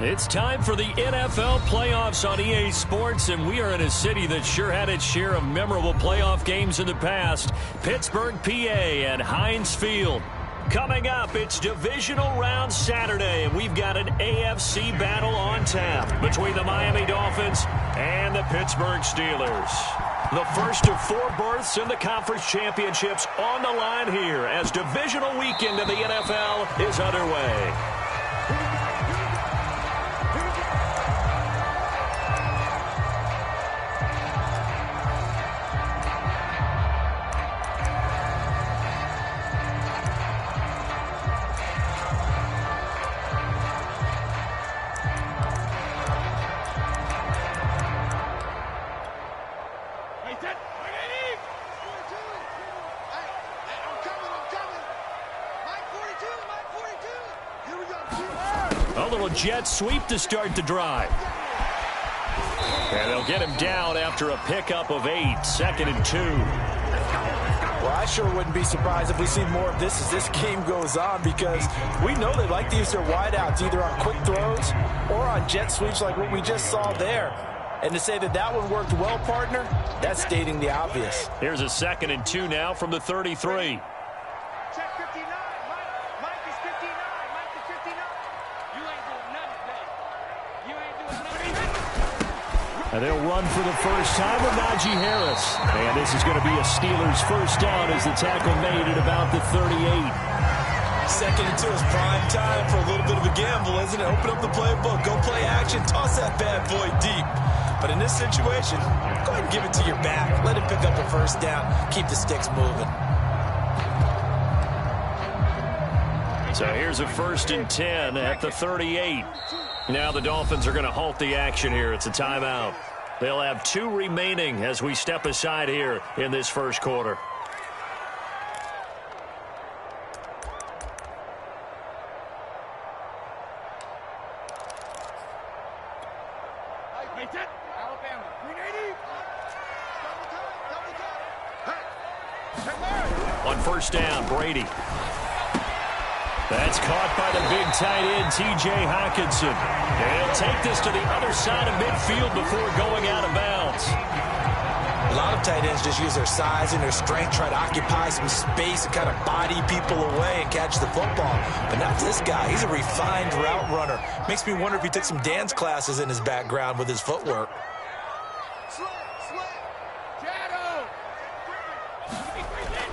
It's time for the NFL playoffs on EA Sports, and we are in a city that sure had its share of memorable playoff games in the past. Pittsburgh, PA at Heinz Field. Coming up, it's Divisional Round Saturday, and we've got an AFC battle on tap between the Miami Dolphins and the Pittsburgh Steelers. The first of 4 berths in the conference championships on the line here as divisional weekend of the NFL is underway. Jet sweep to start the drive. And they'll get him down after a pickup of 8, 2nd and 2. Well, I sure wouldn't be surprised if we see more of this as this game goes on, because we know they like to use their wideouts either on quick throws or on jet sweeps like what we just saw there. And to say that that one worked well, partner, that's stating the obvious. Here's a 2nd and 2 now from the 33. And they'll run for the first time with Najee Harris. And this is going to be a Steelers first down as the tackle made at about the 38. 2nd and 2 is prime time for a little bit of a gamble, isn't it? Open up the playbook, go play action, toss that bad boy deep. But in this situation, go ahead and give it to your back. Let him pick up a first down. Keep the sticks moving. So here's a 1st and 10 at the 38. Now the Dolphins are going to halt the action here. It's a timeout. They'll have 2 remaining as we step aside here in this first quarter. On first down, Brady. That's caught by the big tight end, T.J. Hockenson. And he'll take this to the other side of midfield before going out of bounds. A lot of tight ends just use their size and their strength, try to occupy some space and kind of body people away and catch the football. But not this guy. He's a refined route runner. Makes me wonder if he took some dance classes in his background with his footwork.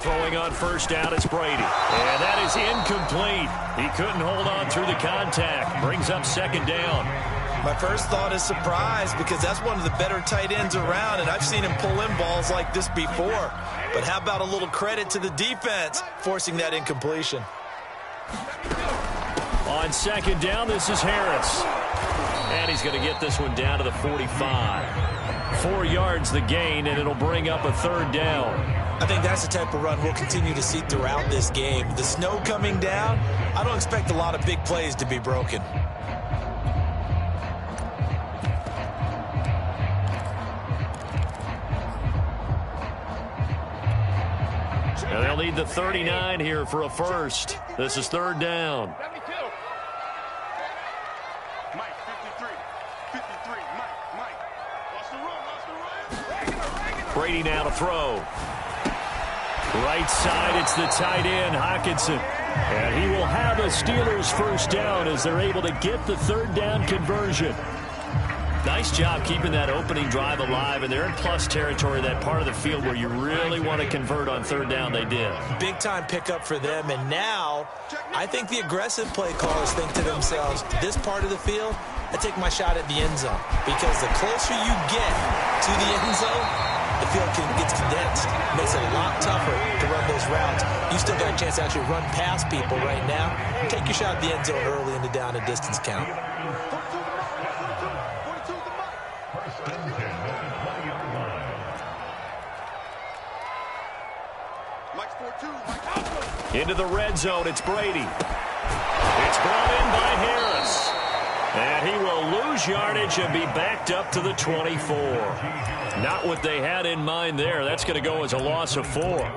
Throwing on first down, it's Brady. And that is incomplete. He couldn't hold on through the contact. Brings up 2nd down. My first thought is surprise, because that's one of the better tight ends around, and I've seen him pull in balls like this before. But how about a little credit to the defense forcing that incompletion? On 2nd down, this is Harris. And he's going to get this one down to the 45. 4 yards the gain, and it'll bring up a 3rd down. I think that's the type of run we'll continue to see throughout this game. The snow coming down, I don't expect a lot of big plays to be broken. And they'll need the 39 here for a first. This is 3rd down. Brady now to throw. Right side, it's the tight end, Hockenson. And he will have a Steelers first down as they're able to get the 3rd down conversion. Nice job keeping that opening drive alive, and they're in plus territory, that part of the field where you really want to convert on 3rd down. They did. Big time pickup for them, and now I think the aggressive play callers think to themselves, this part of the field, I take my shot at the end zone, because the closer you get to the end zone, the field gets condensed. Makes it a lot tougher to run those routes. You still got a chance to actually run past people right now. Take your shot at the end zone early in the down and distance count. Into the red zone, it's Brady. It's brought in by Harris. And he will lose yardage and be backed up to the 24. Not what they had in mind there. That's going to go as a loss of 4. Nothing's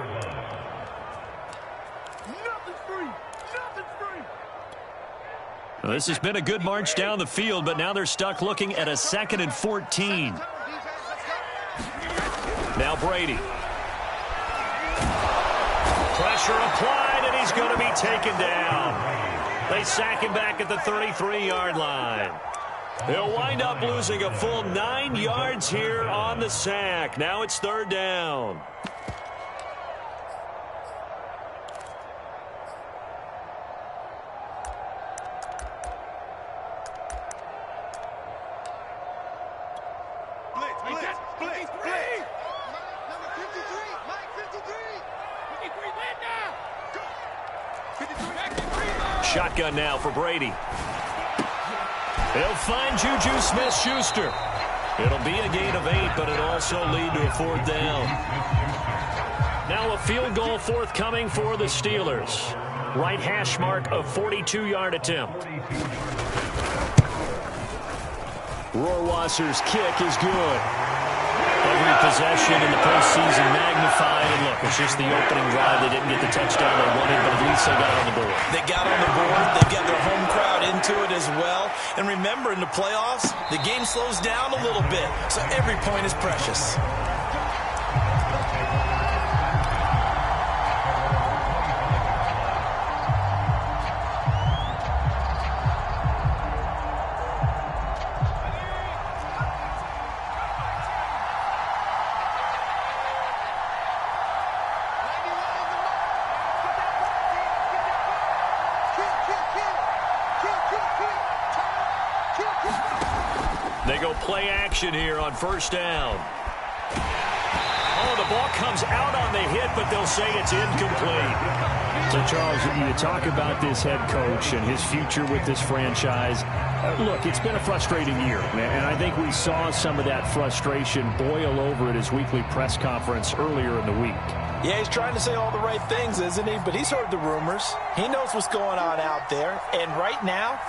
free. Nothing's free. Well, this has been a good march down the field, but now they're stuck looking at a 2nd and 14. Now Brady. Pressure applied, and he's going to be taken down. They sack him back at the 33-yard line. They'll wind up losing a full 9 yards here on the sack. Now it's 3rd down. Shotgun now for Brady. He'll find Juju Smith-Schuster. It'll be a gain of 8, but it'll also lead to a 4th down. Now a field goal forthcoming for the Steelers. Right hash mark of 42-yard attempt. Rohrwasser's kick is good. Every possession in the postseason magnified. And look, it's just the opening drive. They didn't get the touchdown they wanted, but at least they got on the board. They got on the board. They got their home crowd into it as well. And remember, in the playoffs, the game slows down a little bit. So every point is precious. They go play action here on 1st down. Oh, the ball comes out on the hit, but they'll say it's incomplete. So, Charles, you talk about this head coach and his future with this franchise. Look, it's been a frustrating year, and I think we saw some of that frustration boil over at his weekly press conference earlier in the week. Yeah, he's trying to say all the right things, isn't he? But he's heard the rumors. He knows what's going on out there. And right now,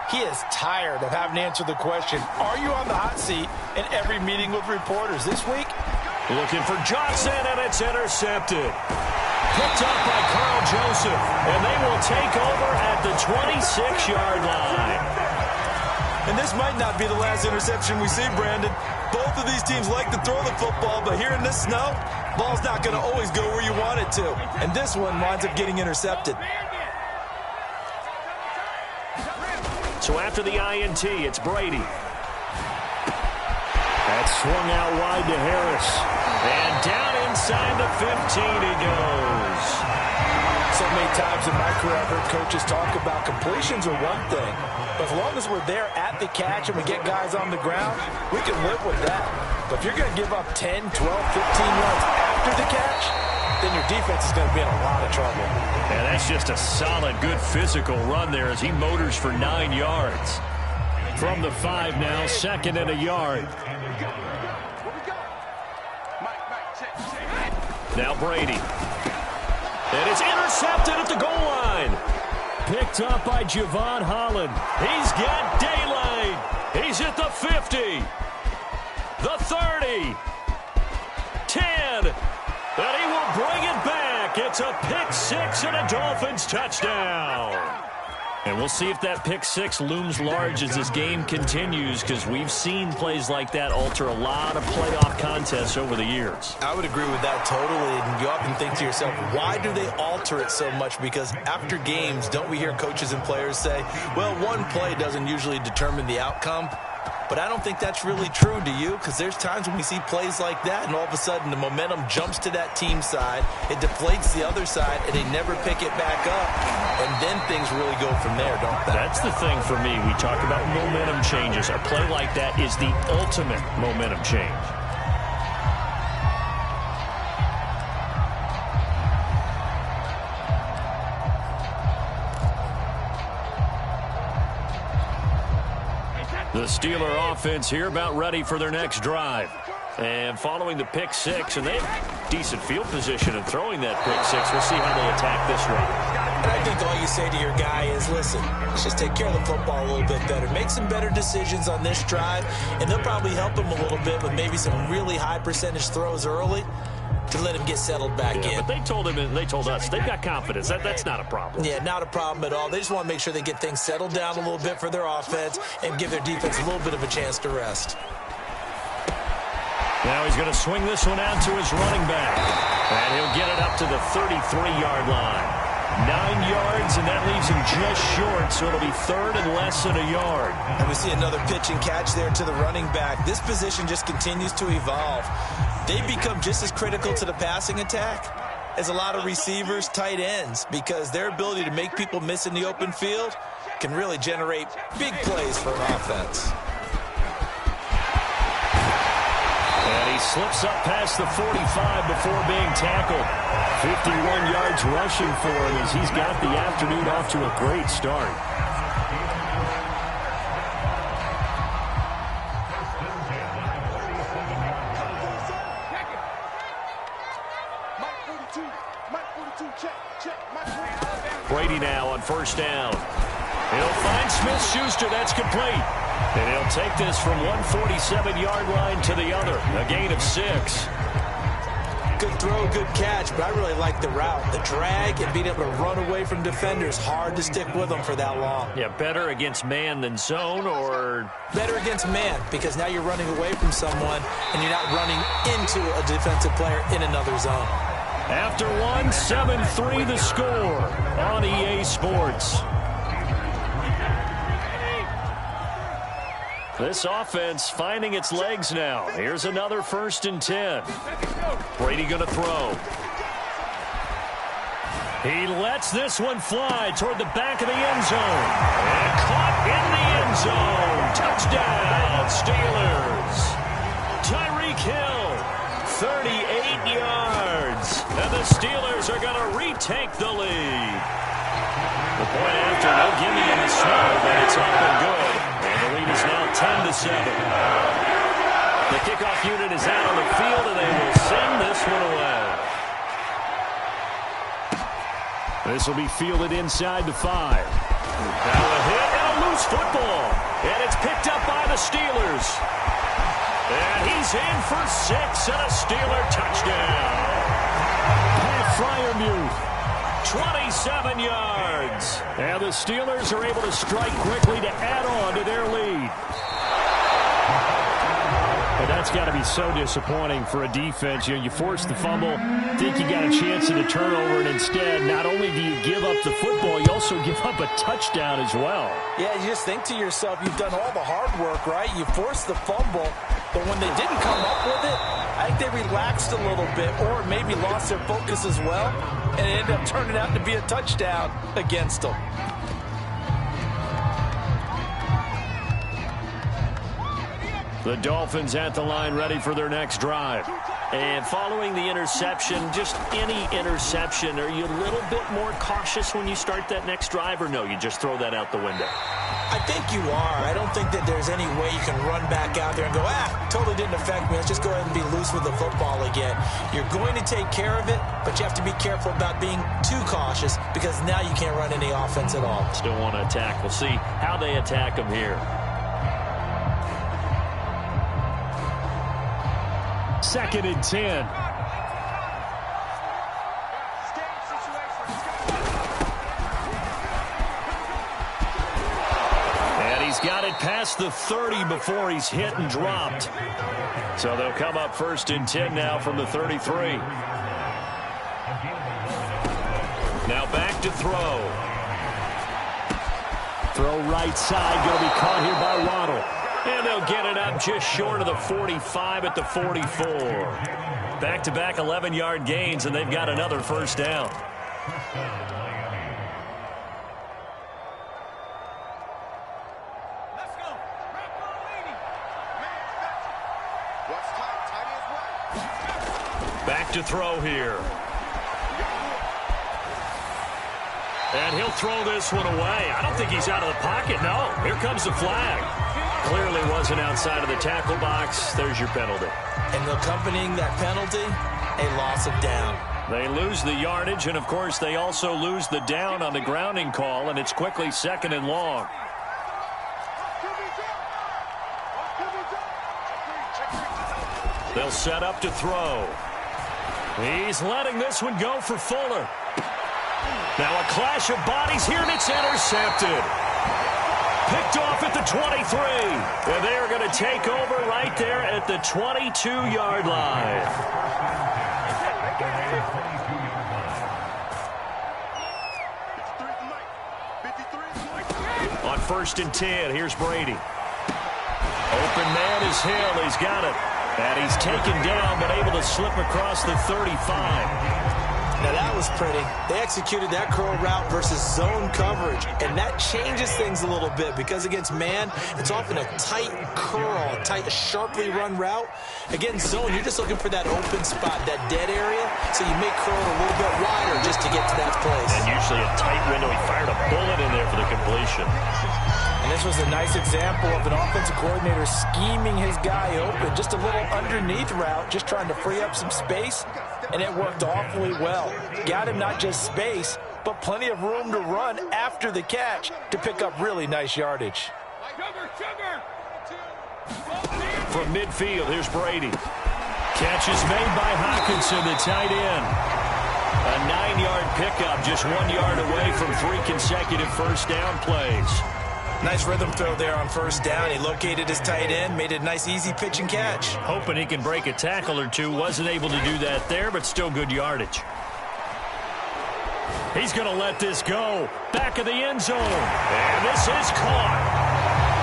he is tired of having to answer the question, are you on the hot seat in every meeting with reporters this week? Looking for Johnson, and it's intercepted. Picked up by Carl Joseph, and they will take over at the 26-yard line. And this might not be the last interception we see, Brandon. Both of these teams like to throw the football, but here in this snow, ball's not going to always go where you want it to. And this one winds up getting intercepted. So after the INT, it's Brady. That's swung out wide to Harris. And down inside the 15 he goes. So many times in my career, I've heard coaches talk about completions are one thing. But as long as we're there at the catch and we get guys on the ground, we can live with that. But if you're going to give up 10, 12, 15 yards after the catch, then your defense is going to be in a lot of trouble. And that's just a solid, good physical run there as he motors for 9 yards. From the 5 now, 2nd and a yard. Now Brady. And it's intercepted at the goal line. Picked up by Javon Holland. He's got daylight. He's at the 50. The 30. 10. And he will bring it back. It's a pick 6 and a Dolphins touchdown. And we'll see if that pick 6 looms large as this game continues, because we've seen plays like that alter a lot of playoff contests over the years. I would agree with that totally. And you often think to yourself, why do they alter it so much? Because after games, don't we hear coaches and players say, well, one play doesn't usually determine the outcome? But I don't think that's really true, do you? Because there's times when we see plays like that, and all of a sudden the momentum jumps to that team side, it deflates the other side, and they never pick it back up. And then things really go from there, don't they? That's the thing for me. We talk about momentum changes. A play like that is the ultimate momentum change. The Steeler offense here about ready for their next drive. And following the pick 6, and they have decent field position in throwing that pick 6. We'll see how they attack this run. And I think all you say to your guy is, listen, let's just take care of the football a little bit better. Make some better decisions on this drive, and they'll probably help him a little bit with maybe some really high percentage throws early to let him get settled back in. But they told us they've got confidence. That's not a problem. Yeah, not a problem at all. They just want to make sure they get things settled down a little bit for their offense and give their defense a little bit of a chance to rest. Now he's going to swing this one out to his running back. And he'll get it up to the 33-yard line. 9 yards, and that leaves him just short, so it'll be third and less than a yard. And we see another pitch and catch there to the running back. This position just continues to evolve. They become just as critical to the passing attack as a lot of receivers, tight ends, because their ability to make people miss in the open field can really generate big plays for an offense. And he slips up past the 45 before being tackled. 51 yards rushing for him as he's got the afternoon off to a great start. Brady now on first down. He'll find Smith-Schuster. That's complete. And he'll take this from 147-yard line to the other. A gain of 6. Good throw, good catch, but I really like the route. The drag and being able to run away from defenders. Hard to stick with them for that long. Yeah, better against man than zone, or? Better against man, because now you're running away from someone and you're not running into a defensive player in another zone. After 1, 7-3 the score on EA Sports. This offense finding its legs now. Here's another 1st and 10. Brady going to throw. He lets this one fly toward the back of the end zone. And caught in the end zone. Touchdown, Steelers. Tyreek Hill, 38 yards. And the Steelers are going to retake the lead. The point after, no gimme in the snow, but it's up and good. And the lead is now 10-7. The kickoff unit is out on the field, and they will send this one away. This will be fielded inside the 5. Now a hit and a loose football. And it's picked up by the Steelers. And he's in for 6 and a Steeler touchdown. Pat Freiermuth, 27 yards. And the Steelers are able to strike quickly to add on to their lead. But that's got to be so disappointing for a defense. You force the fumble, think you got a chance at a turnover, and instead, not only do you give up the football, you also give up a touchdown as well. Yeah, you just think to yourself, you've done all the hard work, right? You forced the fumble, but when they didn't come up with it, I think they relaxed a little bit or maybe lost their focus as well, and it ended up turning out to be a touchdown against them. The Dolphins at the line ready for their next drive. And following the interception, just any interception, are you a little bit more cautious when you start that next drive, or no, you just throw that out the window? I think you are. I don't think that there's any way you can run back out there and go, totally didn't affect me. Let's just go ahead and be loose with the football again. You're going to take care of it, but you have to be careful about being too cautious because now you can't run any offense at all. Still want to attack. We'll see how they attack them here. 2nd and 10. And he's got it past the 30 before he's hit and dropped. So they'll come up 1st and 10 now from the 33. Now back to throw. Throw right side, going to be caught here by Waddle. And they'll get it up just short of the 45 at the 44. Back-to-back 11-yard gains, and they've got another 1st down. Back to throw here. And he'll throw this one away. I don't think he's out of the pocket. No, here comes the flag. Clearly wasn't outside of the tackle box. There's your penalty. And accompanying that penalty, a loss of down. They lose the yardage, and, of course, they also lose the down on the grounding call, and it's quickly 2nd and long. They'll set up to throw. He's letting this one go for Fuller. Now a clash of bodies here, and it's intercepted. Picked off at the 23. And they are going to take over right there at the 22-yard line. On 1st and 10, here's Brady. Open man is Hill. He's got it. And he's taken down, but able to slip across the 35. Now that was pretty. They executed that curl route versus zone coverage, and that changes things a little bit because against man, it's often a tight curl, a tight, sharply run route. Against zone, you're just looking for that open spot, that dead area, so you make curl a little bit wider just to get to that place. And usually a tight window. He fired a bullet in there for the completion. And this was a nice example of an offensive coordinator scheming his guy open. Just a little underneath route, just trying to free up some space, and it worked awfully well. Got him not just space, but plenty of room to run after the catch to pick up really nice yardage. From midfield, here's Brady. Catch is made by Hockenson, the tight end. A 9-yard pickup, just 1 yard away from 3 consecutive first down plays. Nice rhythm throw there on 1st down. He located his tight end, made it a nice, easy pitch and catch. Hoping he can break a tackle or two. Wasn't able to do that there, but still good yardage. He's going to let this go. Back of the end zone. And this is caught.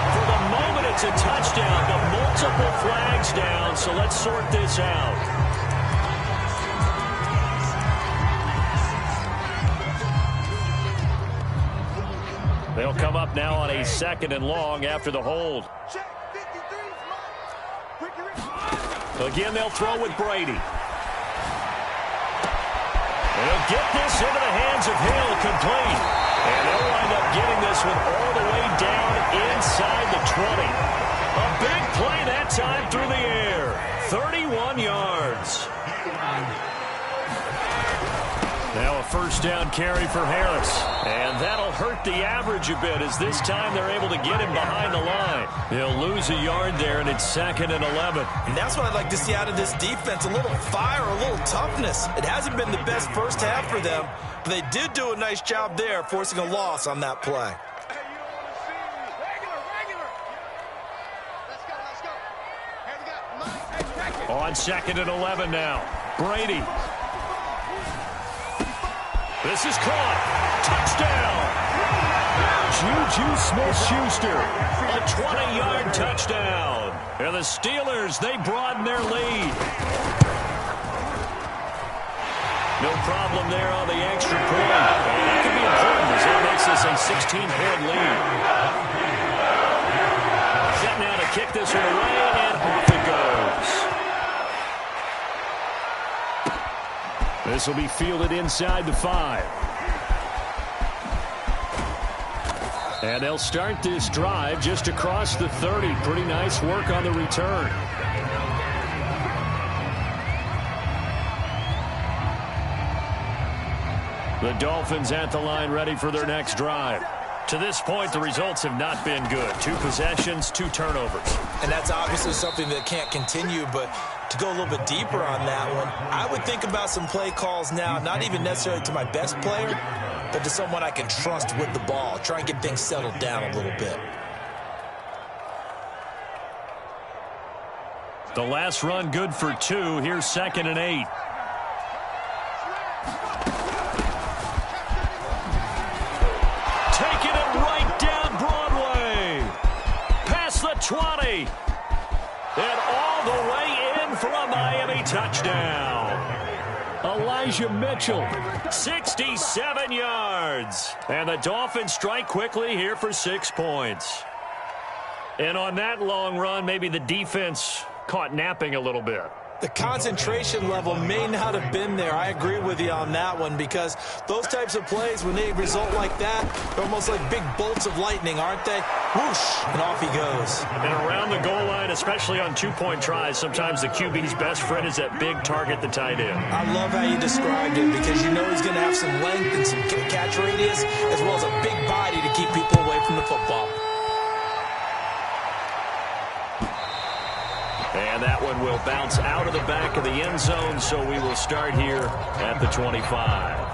For the moment, it's a touchdown, but multiple flags down, so let's sort this out. They'll come up now on a 2nd and long after the hold. Again, they'll throw with Brady. They'll get this into the hands of Hill, complete. And they'll wind up getting this one all the way down inside the 20. A big play that time through the air. 31 yards. Now a 1st down carry for Harris. And that'll hurt the average a bit as this time they're able to get him behind the line. They'll lose a yard there, and it's 2nd and 11. And that's what I'd like to see out of this defense, a little fire, a little toughness. It hasn't been the best first half for them, but they did do a nice job there, forcing a loss on that play. On 2nd and 11 now. Brady. This is caught. Touchdown. Juju Smith-Schuster. A 20-yard touchdown. And the Steelers, they broaden their lead. No problem there on the extra point. And that could be important as that makes this a 16-point lead. Set now to kick this one away, and off it goes. This will be fielded inside the 5. And they'll start this drive just across the 30. Pretty nice work on the return. The Dolphins at the line ready for their next drive. To this point, the results have not been good. 2 possessions, 2 turnovers. And that's obviously something that can't continue, but to go a little bit deeper on that one, I would think about some play calls now, not even necessarily to my best player, but to someone I can trust with the ball. Try and get things settled down a little bit. The last run good for 2. Here's 2nd and 8. Taking it right down Broadway. Past the 20. And all the way in for a Miami touchdown. Elijah Mitchell, 67 yards. And the Dolphins strike quickly here for 6 points. And on that long run, maybe the defense caught napping a little bit. The concentration level may not have been there. I agree with you on that one because those types of plays, when they result like that, they're almost like big bolts of lightning, aren't they? Whoosh, and off he goes. And around the goal line, especially on 2-point tries, sometimes the QB's best friend is that big target, the tight end. I love how you described it because you know he's going to have some length and some catch radius as well as a big body to keep people away from the football. And And that one will bounce out of the back of the end zone, so we will start here at the 25.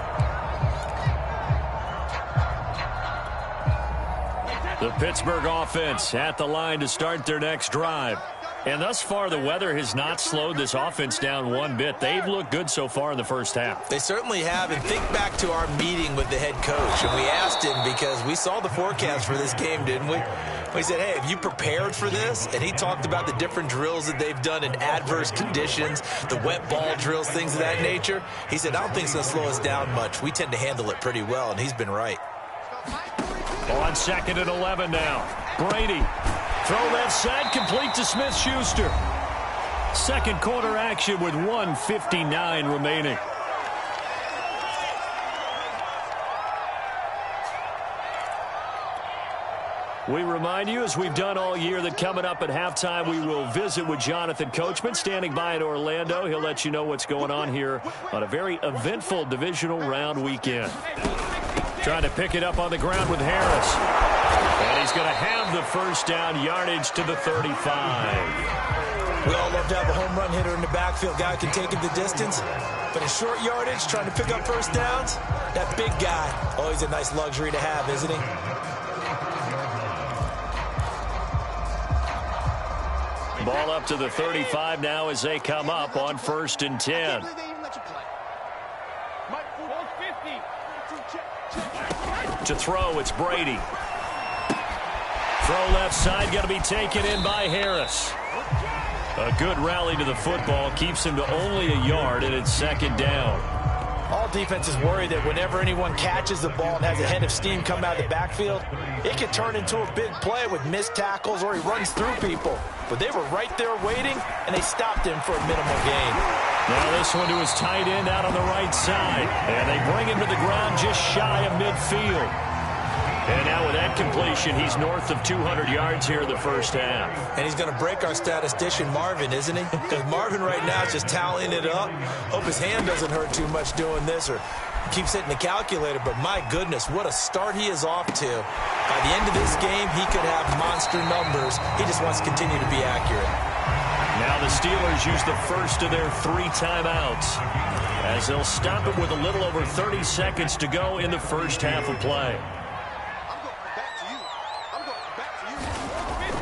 The Pittsburgh offense at the line to start their next drive. And thus far, the weather has not slowed this offense down one bit. They've looked good so far in the first half. They certainly have. And think back to our meeting with the head coach. And we asked him, because we saw the forecast for this game, didn't we? We said, hey, have you prepared for this? And he talked about the different drills that they've done in adverse conditions, the wet ball drills, things of that nature. He said, I don't think it's going to slow us down much. We tend to handle it pretty well, and he's been right. On 2nd and 11 now. Brady. Throw left side, complete to Smith-Schuster. Second quarter action with 1:59 remaining. We remind you, as we've done all year, that coming up at halftime, we will visit with Jonathan Coachman, standing by in Orlando. He'll let you know what's going on here on a very eventful divisional round weekend. Trying to pick it up on the ground with Harris. And he's going to have the first down, yardage to the 35. We all love to have a home run hitter in the backfield. Guy can take it the distance. But in short yardage, trying to pick up first downs, that big guy, always a nice luxury to have, isn't he? Ball up to the 35 now as they come up on 1st and 10. To throw, it's Brady. Throw left side, going to be taken in by Harris. A good rally to the football, keeps him to only a yard, and it's 2nd down. All defenses worry that whenever anyone catches the ball and has a head of steam come out of the backfield, it can turn into a big play with missed tackles or he runs through people. But they were right there waiting, and they stopped him for a minimal gain. Now this one to his tight end out on the right side. And they bring him to the ground just shy of midfield. And now with that completion, he's north of 200 yards here in the first half. And he's going to break our statistician, Marvin, isn't he? Because Marvin right now is just tallying it up. Hope his hand doesn't hurt too much doing this or keeps hitting the calculator. But my goodness, what a start he is off to. By the end of this game, he could have monster numbers. He just wants to continue to be accurate. Now the Steelers use the first of their 3 timeouts as they'll stop it with a little over 30 seconds to go in the first half of play.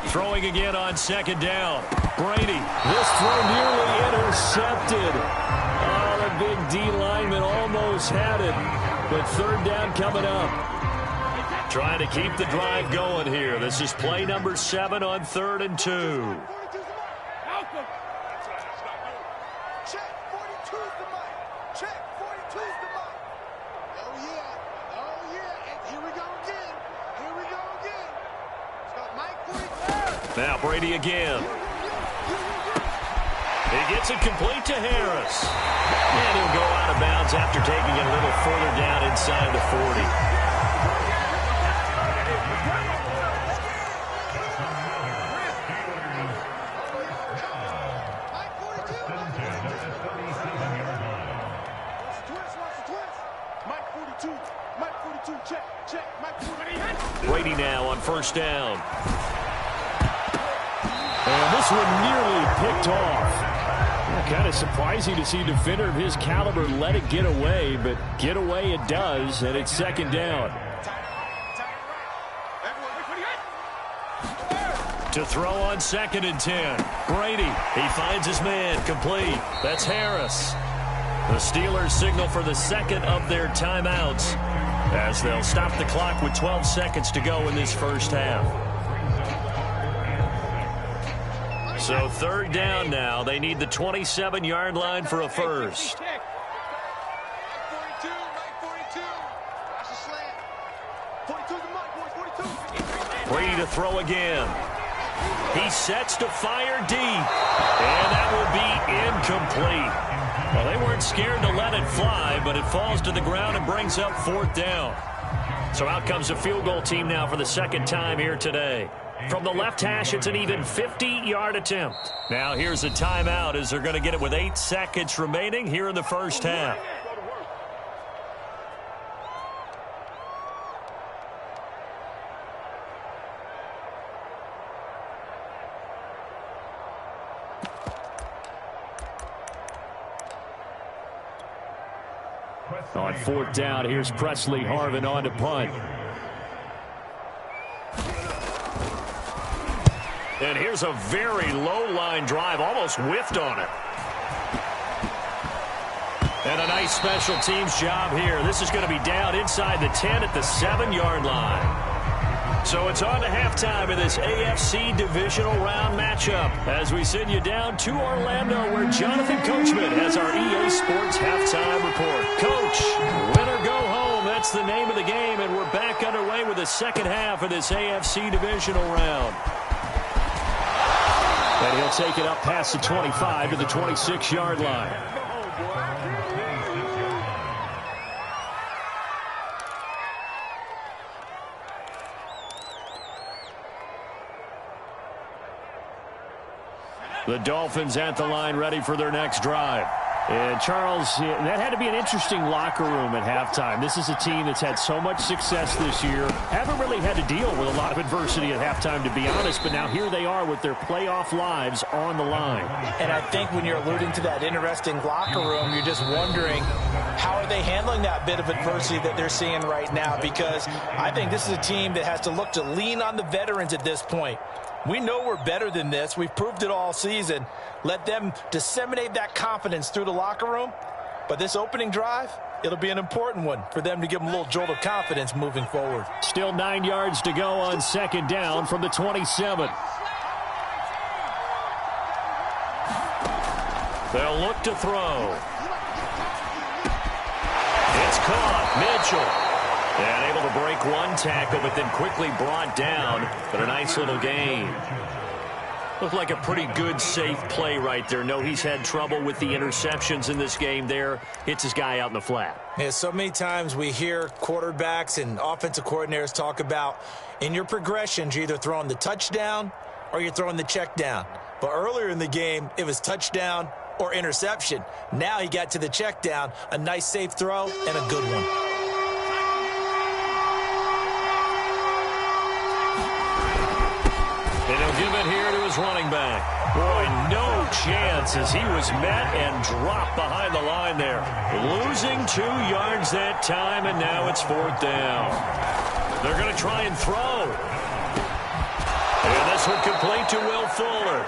Throwing again on 2nd down. Brady. This throw nearly intercepted. Oh, the big D lineman almost had it. But 3rd down coming up. Trying to keep the drive going here. This is play number 7 on 3rd and 2. Now Brady again. He gets it complete to Harris. And he'll go out of bounds after taking it a little further down inside the 40. Brady now on 1st down. And this one nearly picked off. Kind of surprising to see a defender of his caliber let it get away, but get away it does, and it's 2nd down. To throw on 2nd and 10. Brady, he finds his man, complete. That's Harris. The Steelers signal for the 2nd of their timeouts as they'll stop the clock with 12 seconds to go in this first half. So 3rd down now. They need the 27-yard line for a first. Brady to throw again. He sets to fire deep. And that will be incomplete. Well, they weren't scared to let it fly, but it falls to the ground and brings up 4th down. So out comes the field goal team now for the 2nd time here today. From the left hash, it's an even 50-yard attempt. Now here's a timeout as they're going to get it with 8 seconds remaining here in the first half. On fourth down, here's Presley Harvin on to punt. And here's a very low-line drive, almost whiffed on it. And a nice special teams job here. This is going to be down inside the 10 at the 7-yard line. So it's on to halftime in this AFC divisional round matchup as we send you down to Orlando where Jonathan Coachman has our EA Sports halftime report. Coach, win or go home, that's the name of the game, and we're back underway with the second half of this AFC divisional round. And he'll take it up past the 25 to the 26-yard line. The Dolphins at the line ready for their next drive. And Charles, that had to be an interesting locker room at halftime. This is a team that's had so much success this year. Haven't really had to deal with a lot of adversity at halftime, to be honest. But now here they are with their playoff lives on the line. And I think when you're alluding to that interesting locker room, you're just wondering how are they handling that bit of adversity that they're seeing right now? Because I think this is a team that has to look to lean on the veterans at this point. We know we're better than this. We've proved it all season. Let them disseminate that confidence through the locker room. But this opening drive, it'll be an important one for them to give them a little jolt of confidence moving forward. Still 9 yards to go on second down from the 27. They'll look to throw. It's caught. Mitchell. And able to break one tackle, but then quickly brought down. But a nice little gain. Looked like a pretty good, safe play right there. No, he's had trouble with the interceptions in this game there. Hits his guy out in the flat. Yeah, so many times we hear quarterbacks and offensive coordinators talk about in your progressions, you're either throwing the touchdown or you're throwing the check down. But earlier in the game, it was touchdown or interception. Now he got to the check down, a nice safe throw and a good one. And he'll give it here to his running back. Boy, no chance as he was met and dropped behind the line there. Losing 2 yards that time, and now it's fourth down. They're going to try and throw. And this one complete to Will Fuller.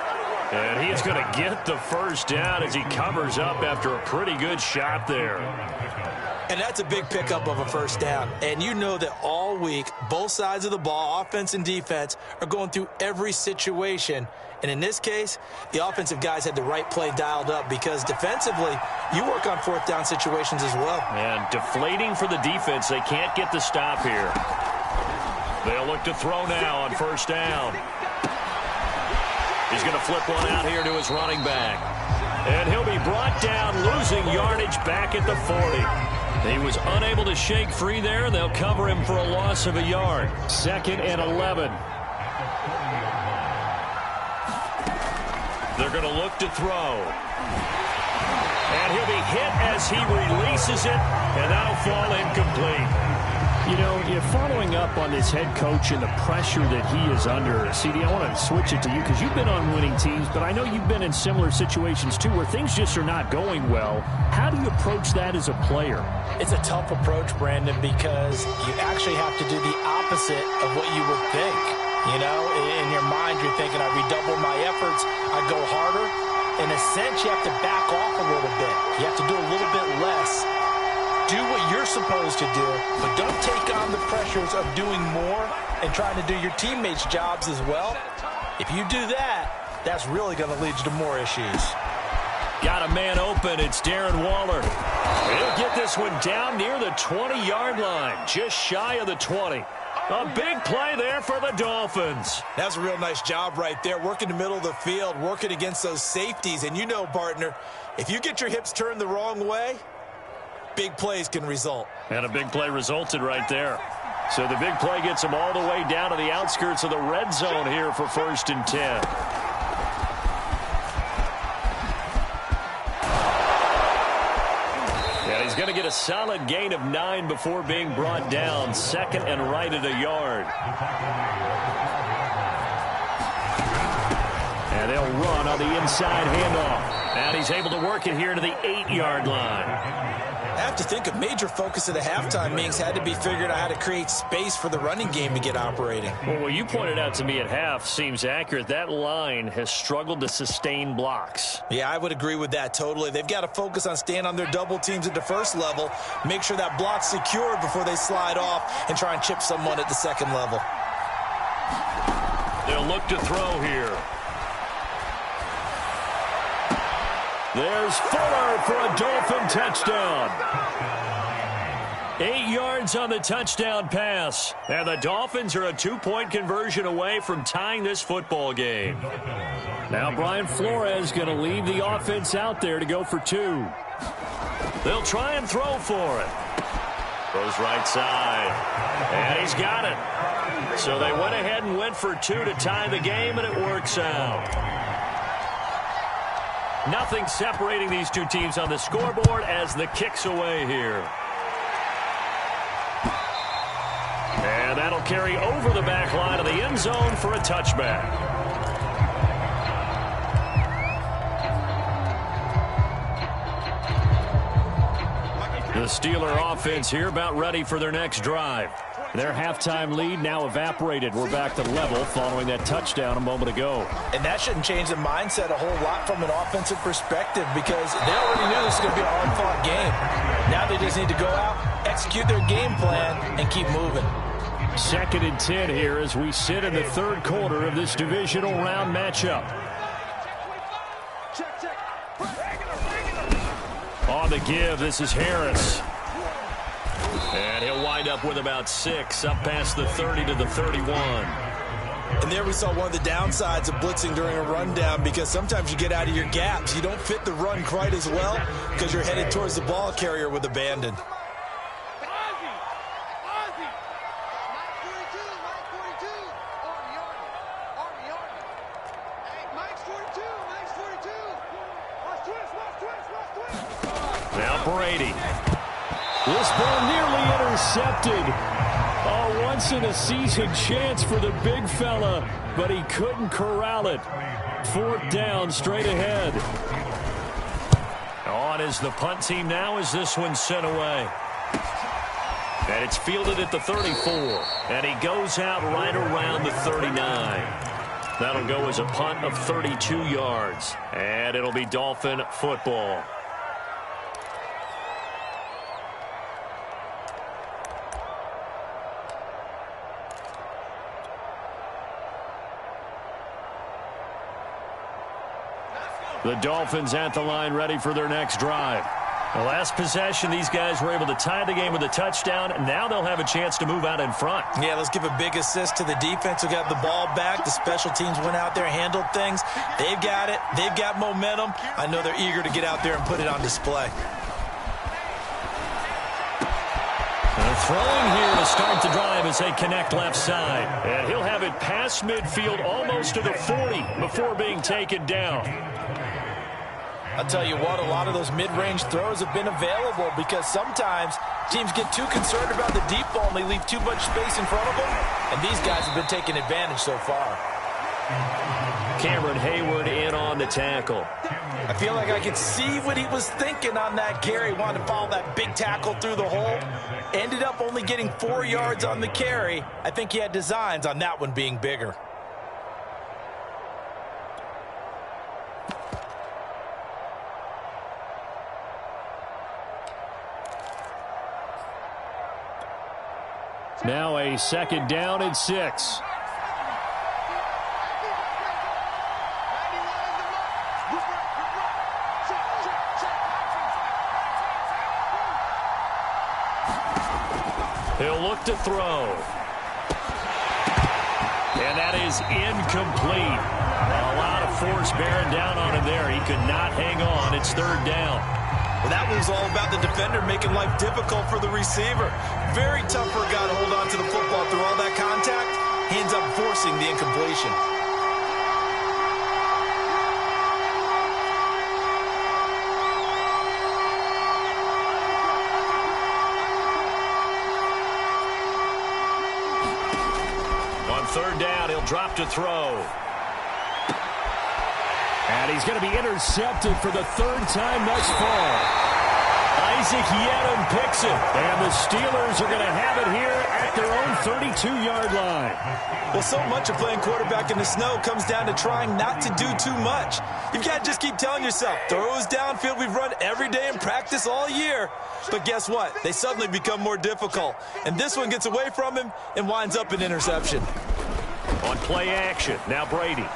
And he's going to get the first down as he covers up after a pretty good shot there. And that's a big pickup of a first down. And you know that all week, both sides of the ball, offense and defense, are going through every situation. And in this case, the offensive guys had the right play dialed up because defensively, you work on fourth down situations as well. And deflating for the defense. They can't get the stop here. They'll look to throw now on first down. He's going to flip one out here to his running back. And he'll be brought down, losing yardage back at the 40. He was unable to shake free there. They'll cover him for a loss of a yard. 2nd and 11. They're going to look to throw. And he'll be hit as he releases it, and that'll fall incomplete. You know, following up on this head coach and the pressure that he is under, CD, I want to switch it to you because you've been on winning teams, but I know you've been in similar situations too where things just are not going well. How do you approach that as a player? It's a tough approach, Brandon, because you actually have to do the opposite of what you would think. You know, in your mind, you're thinking, I redouble my efforts, I go harder. In a sense, you have to back off a little bit. You have to do a little bit less. Do what you're supposed to do, but don't take on the pressures of doing more and trying to do your teammates' jobs as well. If you do that, that's really going to lead you to more issues. Got a man open. It's Darren Waller. He'll get this one down near the 20-yard line, just shy of the 20. A big play there for the Dolphins. That's a real nice job right there, working the middle of the field, working against those safeties. And you know, partner, if you get your hips turned the wrong way, big plays can result. And a big play resulted right there. So the big play gets them all the way down to the outskirts of the red zone here for 1st and 10. And he's going to get a solid gain of 9 before being brought down. 2nd and right at a yard. And they'll run on the inside handoff. And he's able to work it here to the 8-yard line. I have to think a major focus of the halftime meetings had to be figuring out how to create space for the running game to get operating. Well, what you pointed out to me at half seems accurate. That line has struggled to sustain blocks. Yeah, I would agree with that totally. They've got to focus on staying on their double teams at the first level, make sure that block's secured before they slide off and try and chip someone at the second level. They'll look to throw here. There's Fuller for a Dolphin touchdown. 8 yards on the touchdown pass. And the Dolphins are a 2-point conversion away from tying this football game. Now Brian Flores going to leave the offense out there to go for 2. They'll try and throw for it. Goes right side. And he's got it. So they went ahead and went for 2 to tie the game, and it works out. Nothing separating these two teams on the scoreboard as the kick's away here. And that'll carry over the back line of the end zone for a touchback. The Steeler offense here about ready for their next drive. Their halftime lead now evaporated. We're back to level following that touchdown a moment ago. And that shouldn't change the mindset a whole lot from an offensive perspective because they already knew this was going to be a hard-fought game. Now they just need to go out, execute their game plan, and keep moving. 2nd and 10 here as we sit in the third quarter of this divisional round matchup. On the give, this is Harris. And he'll wind up with about 6, up past the 30 to the 31. And there we saw one of the downsides of blitzing during a rundown because sometimes you get out of your gaps. You don't fit the run quite as well because you're headed towards the ball carrier with abandon. Now Brady. This ball nearly intercepted. A once-in-a-season chance for the big fella, but he couldn't corral it. 4th down, straight ahead. On is the punt team now as this one's sent away. And it's fielded at the 34. And he goes out right around the 39. That'll go as a punt of 32 yards. And it'll be Dolphin football. The Dolphins at the line ready for their next drive. The last possession, these guys were able to tie the game with a touchdown. Now they'll have a chance to move out in front. Yeah, let's give a big assist to the defense who got the ball back. The special teams went out there, handled things. They've got it. They've got momentum. I know they're eager to get out there and put it on display. Throwing here to start the drive as they connect left side. And he'll have it past midfield almost to the 40 before being taken down. I'll tell you what, a lot of those mid-range throws have been available because sometimes teams get too concerned about the deep ball and they leave too much space in front of them. And these guys have been taking advantage so far. Cameron Hayward in on the tackle. I feel like I could see what he was thinking on that carry. Wanted to follow that big tackle through the hole. Ended up only getting 4 yards on the carry. I think he had designs on that one being bigger. Now a 2nd down and 6. He'll look to throw. And that is incomplete. A lot of force bearing down on him there. He could not hang on. It's 3rd down. Well, that was all about the defender making life difficult for the receiver. Very tough for a guy to hold on to the football through all that contact. He ends up forcing the incompletion. On 3rd down, he'll drop to throw. And he's going to be intercepted for the 3rd time thus far. Isaac Yedem picks it. And the Steelers are going to have it here at their own 32-yard line. Well, so much of playing quarterback in the snow comes down to trying not to do too much. You've got to just keep telling yourself, throws downfield we've run every day in practice all year. But guess what? They suddenly become more difficult. And this one gets away from him and winds up an interception. On play action, now Brady.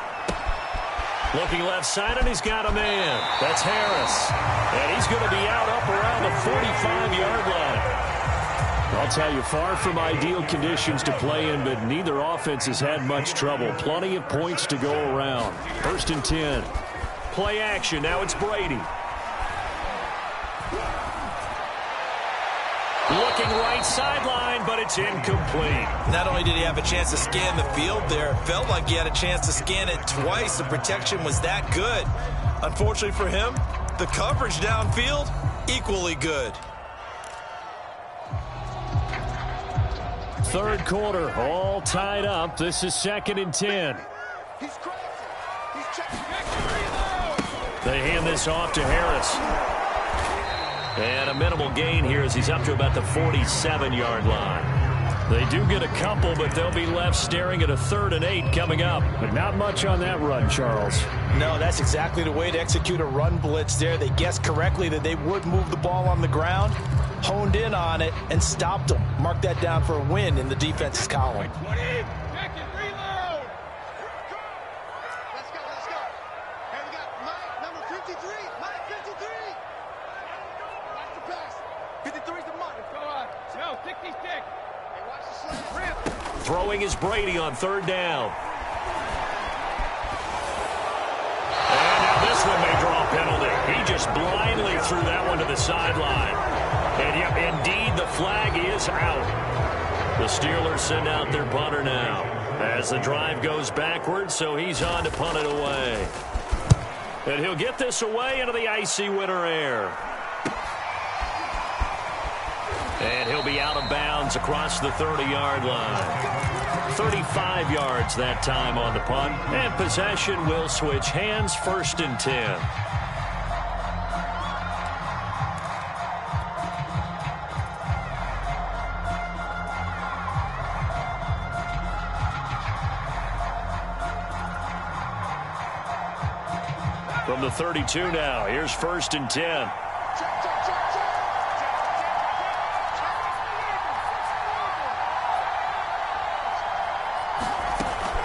Looking left side, and he's got a man. That's Harris. And he's going to be out up around the 45-yard line. I'll tell you, far from ideal conditions to play in, but neither offense has had much trouble. Plenty of points to go around. 1st and 10. Play action, now it's Brady. Looking right sideline, but it's incomplete. Not only did he have a chance to scan the field there, it felt like he had a chance to scan it twice. The protection was that good. Unfortunately for him, the coverage downfield, equally good. 3rd quarter, all tied up. This is 2nd and 10. They hand this off to Harris. And a minimal gain here as he's up to about the 47-yard line. They do get a couple, but they'll be left staring at a 3rd and 8 coming up. But not much on that run, Charles. No, that's exactly the way to execute a run blitz there. They guessed correctly that they would move the ball on the ground, honed in on it, and stopped them. Mark that down for a win in the defense's column. Throwing is Brady on 3rd down. And now this one may draw a penalty. He just blindly threw that one to the sideline. And yep, indeed, the flag is out. The Steelers send out their punter now as the drive goes backwards, so he's on to punt it away. And he'll get this away into the icy winter air. And he'll be out of bounds across the 30-yard line. 35 yards that time on the punt. And possession will switch hands, 1st and 10. From the 32 now, here's 1st and 10.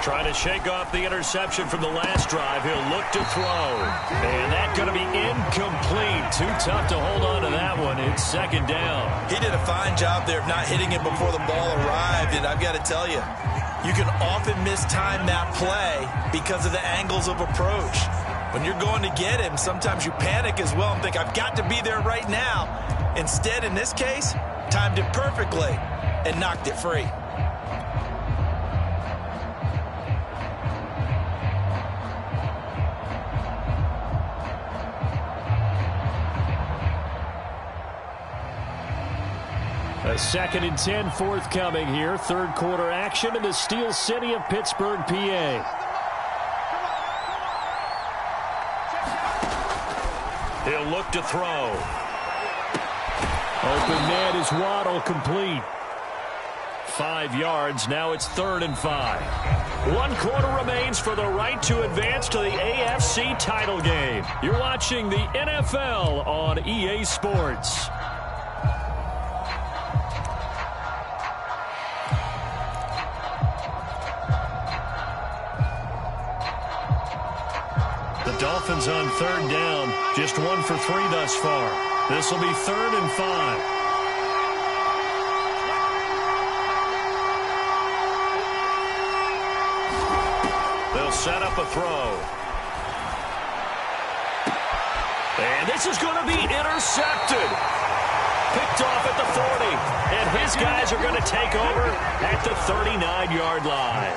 Trying to shake off the interception from the last drive. He'll look to throw. And that's going to be incomplete. Too tough to hold on to that one. It's 2nd down. He did a fine job there of not hitting it before the ball arrived. And I've got to tell you, you can often mistime that play because of the angles of approach. When you're going to get him, sometimes you panic as well and think, I've got to be there right now. Instead, in this case, timed it perfectly and knocked it free. A 2nd and 10 forthcoming here. 3rd quarter action in the Steel City of Pittsburgh, PA. He'll look to throw. Open man is Waddle, complete. 5 yards. Now it's 3rd and 5. 1 quarter remains for the right to advance to the AFC title game. You're watching the NFL on EA Sports. Dolphins on 3rd down. Just 1 for 3 thus far. This will be 3rd and 5. They'll set up a throw. And this is going to be intercepted. Picked off at the 40. And his guys are going to take over at the 39-yard line.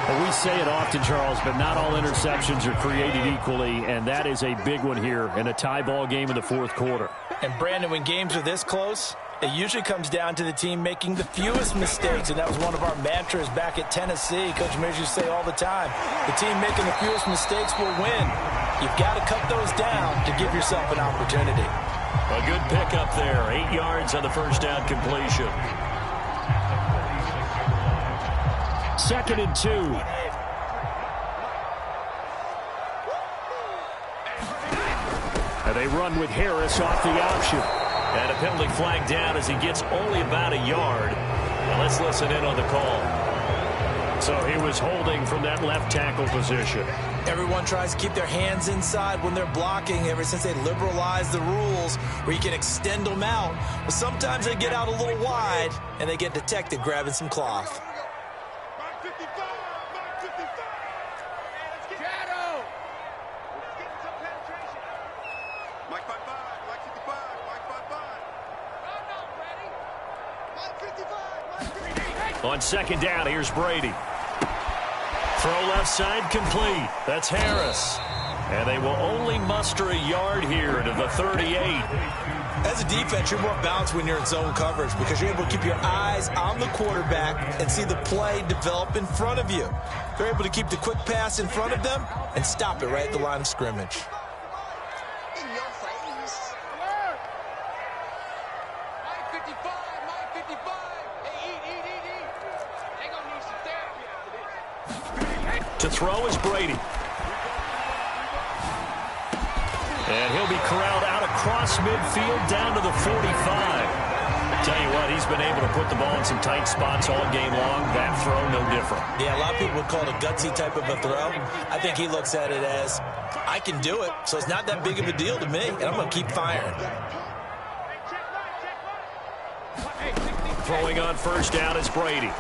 Well, we say it often, Charles, but not all interceptions are created equally, and that is a big one here in a tie ball game in the 4th quarter. And, Brandon, when games are this close, it usually comes down to the team making the fewest mistakes, and that was one of our mantras back at Tennessee. Coach Mears used to say all the time, the team making the fewest mistakes will win. You've got to cut those down to give yourself an opportunity. A good pickup there. 8 yards on the first down completion. 2nd and 2. And they run with Harris off the option. And a penalty flag down as he gets only about a yard. Now let's listen in on the call. So he was holding from that left tackle position. Everyone tries to keep their hands inside when they're blocking ever since they liberalized the rules where you can extend them out. But sometimes they get out a little wide and they get detected grabbing some cloth. On 2nd down, here's Brady. Throw left side complete. That's Harris. And they will only muster a yard here to the 38. As a defense, you're more balanced when you're in zone coverage because you're able to keep your eyes on the quarterback and see the play develop in front of you. They're able to keep the quick pass in front of them and stop it right at the line of scrimmage. To throw is Brady. And he'll be corralled out across midfield down to the 45. Tell you what, he's been able to put the ball in some tight spots all game long. That throw, no different. Yeah, a lot of people would call it a gutsy type of a throw. I think he looks at it as, I can do it, so it's not that big of a deal to me, and I'm going to keep firing. Throwing on 1st down is Brady.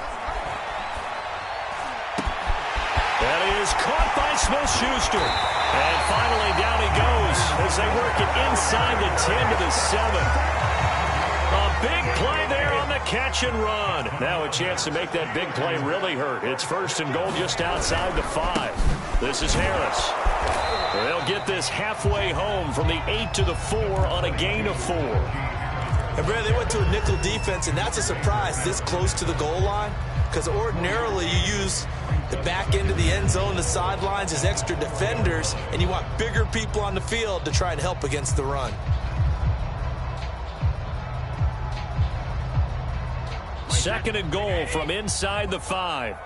That is caught by Smith-Schuster. And finally down he goes as they work it inside the 10 to the 7. A big play there on the catch and run. Now a chance to make that big play really hurt. It's 1st and goal just outside the 5. This is Harris. They'll get this halfway home from the 8 to the 4 on a gain of 4. And Brad, they went to a nickel defense, and that's a surprise this close to the goal line because ordinarily you use the back end of the end zone, the sidelines as extra defenders, and you want bigger people on the field to try and help against the run. Second and goal from inside the 5.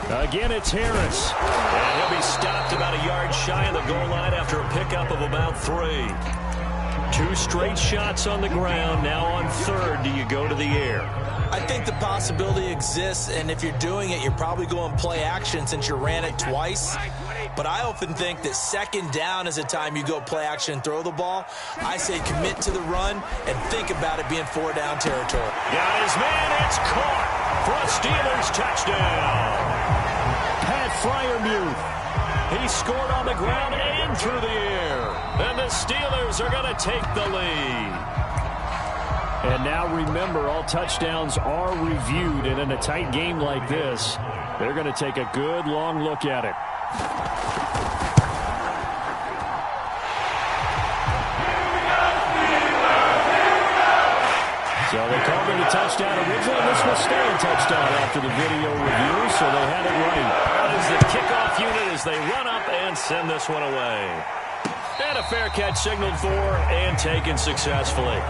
Again, it's Harris. And he'll be stopped about a yard shy of the goal line after a pickup of about 3. 2 straight shots on the ground. Now on 3rd, do you go to the air? I think the possibility exists, and if you're doing it, you're probably going play action since you ran it twice. But I often think that 2nd down is a time you go play action and throw the ball. I say commit to the run and think about it being 4-down territory. Got his man. It's caught for a Steelers touchdown. Pat Freiermuth. He scored on the ground and through the air. And the Steelers are going to take the lead. And now remember, all touchdowns are reviewed. And in a tight game like this, they're going to take a good long look at it. So they called it a touchdown originally. This will stay a touchdown after the video review, so they had it right. That is the kickoff unit as they run up and send this one away. And a fair catch signaled for and taken successfully.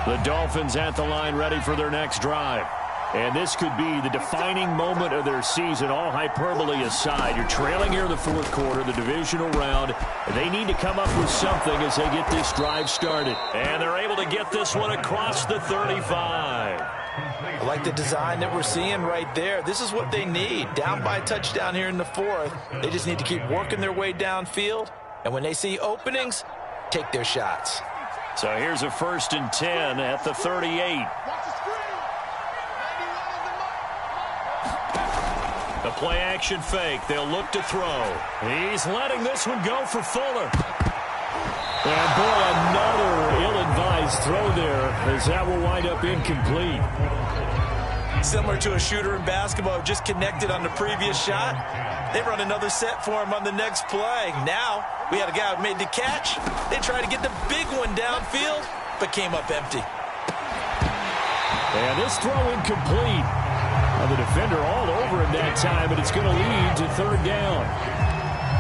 The Dolphins at the line ready for their next drive. And this could be the defining moment of their season, all hyperbole aside. You're trailing here in the 4th quarter, the divisional round. They need to come up with something as they get this drive started. And they're able to get this one across the 35. I like the design that we're seeing right there. This is what they need. Down by a touchdown here in the 4th. They just need to keep working their way downfield. And when they see openings, take their shots. So here's a 1st and 10 at the 38. The play action fake. They'll look to throw. He's letting this one go for Fuller. And boy, another ill-advised throw there as that will wind up incomplete. Similar to a shooter in basketball who just connected on the previous shot. They run another set for him on the next play. Now, we had a guy who made the catch. They tried to get the big one downfield, but came up empty. And this throw incomplete. The defender all over him that time, but it's going to lead to third down.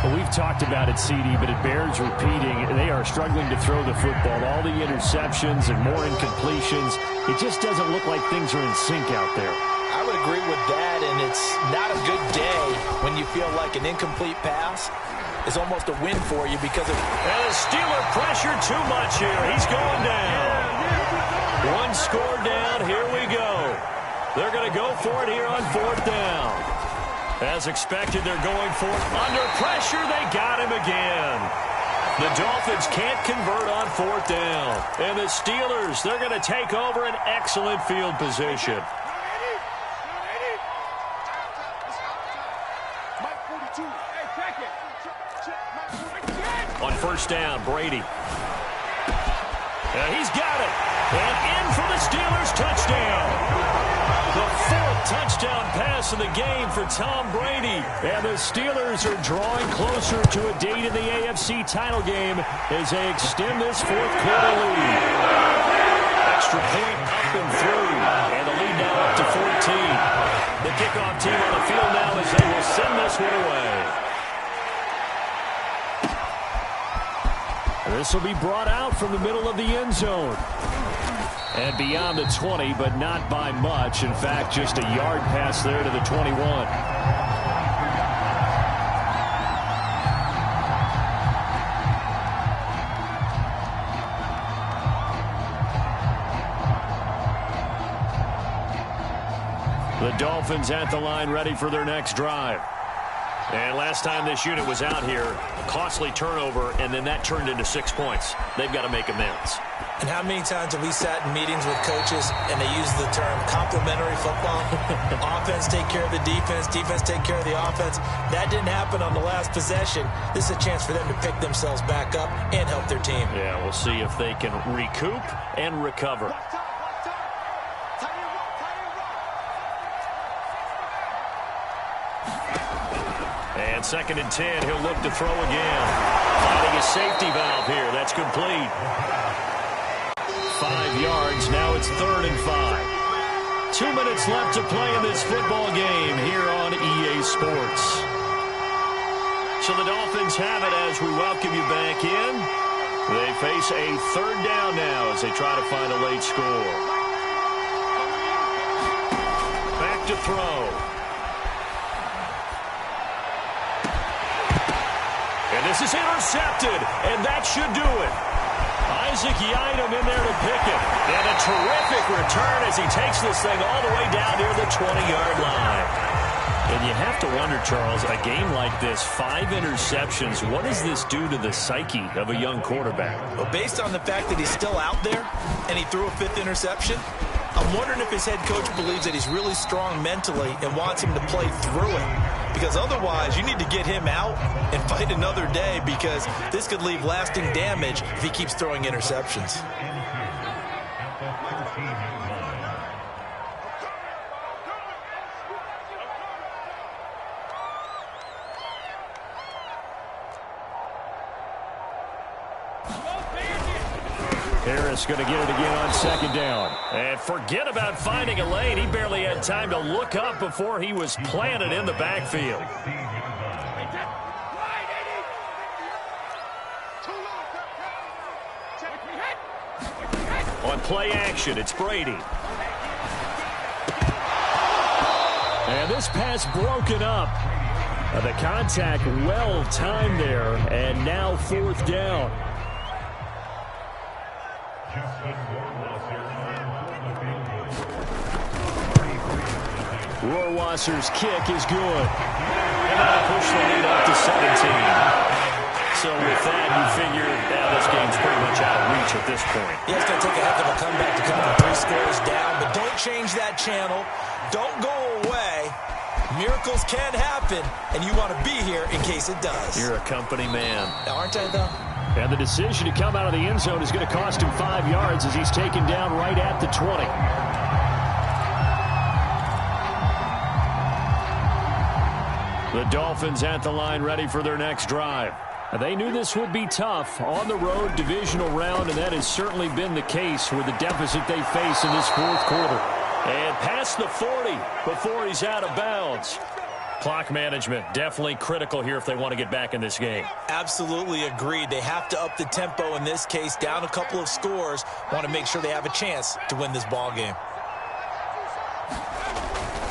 Well, we've talked about it, CD, but it bears repeating. They are struggling to throw the football. All the interceptions and more incompletions. It just doesn't look like things are in sync out there. I would agree with that, and it's not a good day when you feel like an incomplete pass is almost a win for you because of... And the Steeler pressure too much here. He's going down. One score down. Here we go. They're going to go for it here on fourth down. As expected, they're going for it. Under pressure, they got him again. The Dolphins can't convert on fourth down. And the Steelers, they're going to take over an excellent field position. On first down, Brady. He's got it. And in for the Steelers touchdown. The fourth touchdown pass of the game for Tom Brady. And the Steelers are drawing closer to a date in the AFC title game as they extend this fourth quarter lead. Extra point up and through. And the lead now up to 14. The kickoff team on the field now as they will send this one away. This will be brought out from the middle of the end zone. And beyond the 20, but not by much. In fact, just a yard pass there to the 21. The Dolphins at the line ready for their next drive. And last time this unit was out here, a costly turnover, and then that turned into 6 points. They've got to make amends. And how many times have we sat in meetings with coaches and they use the term complementary football? Offense take care of the defense, defense take care of the offense. That didn't happen on the last possession. This is a chance for them to pick themselves back up and help their team. Yeah, we'll see if they can recoup and recover. And 2nd and 10, he'll look to throw again. Finding a safety valve here. That's complete. 5 yards. Now it's 3rd and 5. 2 minutes left to play in this football game here on EA Sports. So the Dolphins have it as we welcome you back in. They face a 3rd down now as they try to find a late score. Back to throw. And this is intercepted, and that should do it. Isaac Yiadom in there to pick it. And a terrific return as he takes this thing all the way down near the 20-yard line. And you have to wonder, Charles, a game like this, 5 interceptions, what does this do to the psyche of a young quarterback? Well, based on the fact that he's still out there and he threw a 5th interception, I'm wondering if his head coach believes that he's really strong mentally and wants him to play through it. Because otherwise, you need to get him out and fight another day because this could leave lasting damage if he keeps throwing interceptions. Harris going to get it again on 2nd down. And forget about finding a lane. He barely had time to look up before he was planted in the backfield. On play action, it's Brady. And this pass broken up. The contact well timed there, and now 4th down. Rohrwasser's kick is good. And that'll push the lead up to 17. So with that, you figure this game's pretty much out of reach at this point. Yeah, it's going to take a heck of a comeback to come from 3 scores down, but don't change that channel. Don't go away. Miracles can happen, and you want to be here in case it does. You're a company man. Aren't I, though? And the decision to come out of the end zone is going to cost him 5 yards as he's taken down right at the 20. The Dolphins at the line ready for their next drive. They knew this would be tough on the road divisional round, and that has certainly been the case with the deficit they face in this fourth quarter. And past the 40 before he's out of bounds. Clock management definitely critical here if they want to get back in this game. Absolutely agreed. They have to up the tempo in this case, down a couple of scores. Want to make sure they have a chance to win this ball game.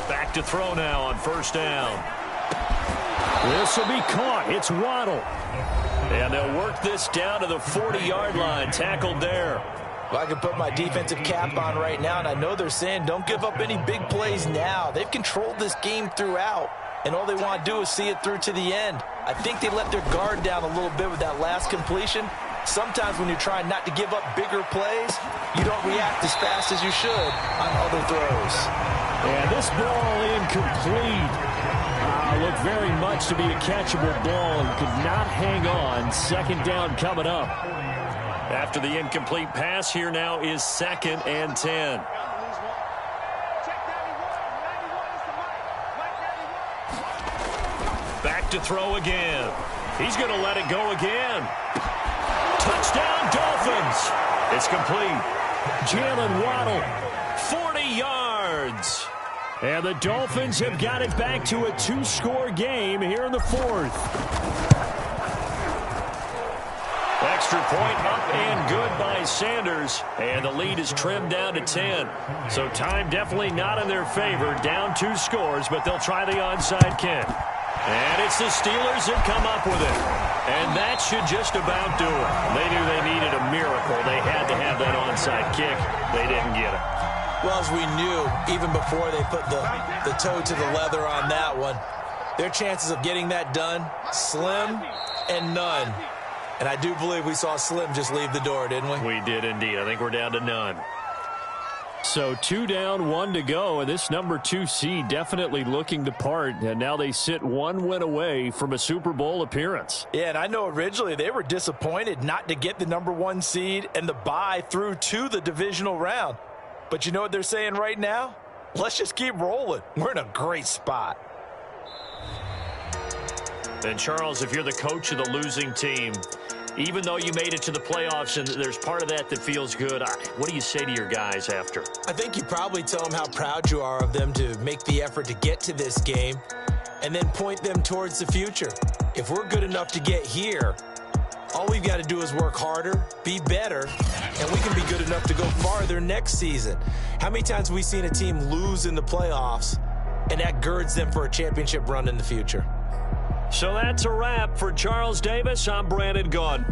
Back to throw now on first down. This will be caught. It's Waddle. And they'll work this down to the 40-yard line. Tackled there. Well, I can put my defensive cap on right now, and I know they're saying don't give up any big plays now. They've controlled this game throughout, and all they want to do is see it through to the end. I think they let their guard down a little bit with that last completion. Sometimes when you're trying not to give up bigger plays, you don't react as fast as you should on other throws. And this ball incomplete. Looked very much to be a catchable ball and could not hang on. Second down coming up. After the incomplete pass, here now is 2nd and 10. Back to throw again. He's going to let it go again. Touchdown, Dolphins. It's complete. Jalen Waddle. 40 yards. And the Dolphins have got it back to a 2-score game here in the fourth. Extra point up and good by Sanders. And the lead is trimmed down to 10. So time definitely not in their favor. Down 2 scores, but they'll try the onside kick. And it's the Steelers that come up with it. And that should just about do it. They knew they needed a miracle. They had to have that onside kick. They didn't get it. Well, as we knew, even before they put the toe to the leather on that one, their chances of getting that done, slim and none. And I do believe we saw Slim just leave the door, didn't we? We did indeed. I think we're down to none. So 2 down, 1 to go, and this number 2 seed definitely looking the part, and now they sit 1 win away from a Super Bowl appearance. Yeah, and I know originally they were disappointed not to get the number 1 seed and the bye through to the divisional round. But you know what they're saying right now? Let's just keep rolling. We're in a great spot. And Charles, if you're the coach of the losing team, even though you made it to the playoffs and there's part of that that feels good, what do you say to your guys after? I think you probably tell them how proud you are of them to make the effort to get to this game and then point them towards the future. If we're good enough to get here, all we've got to do is work harder, be better, and we can be good enough to go farther next season. How many times have we seen a team lose in the playoffs, and that girds them for a championship run in the future? So that's a wrap. For Charles Davis, I'm Brandon Gaudin.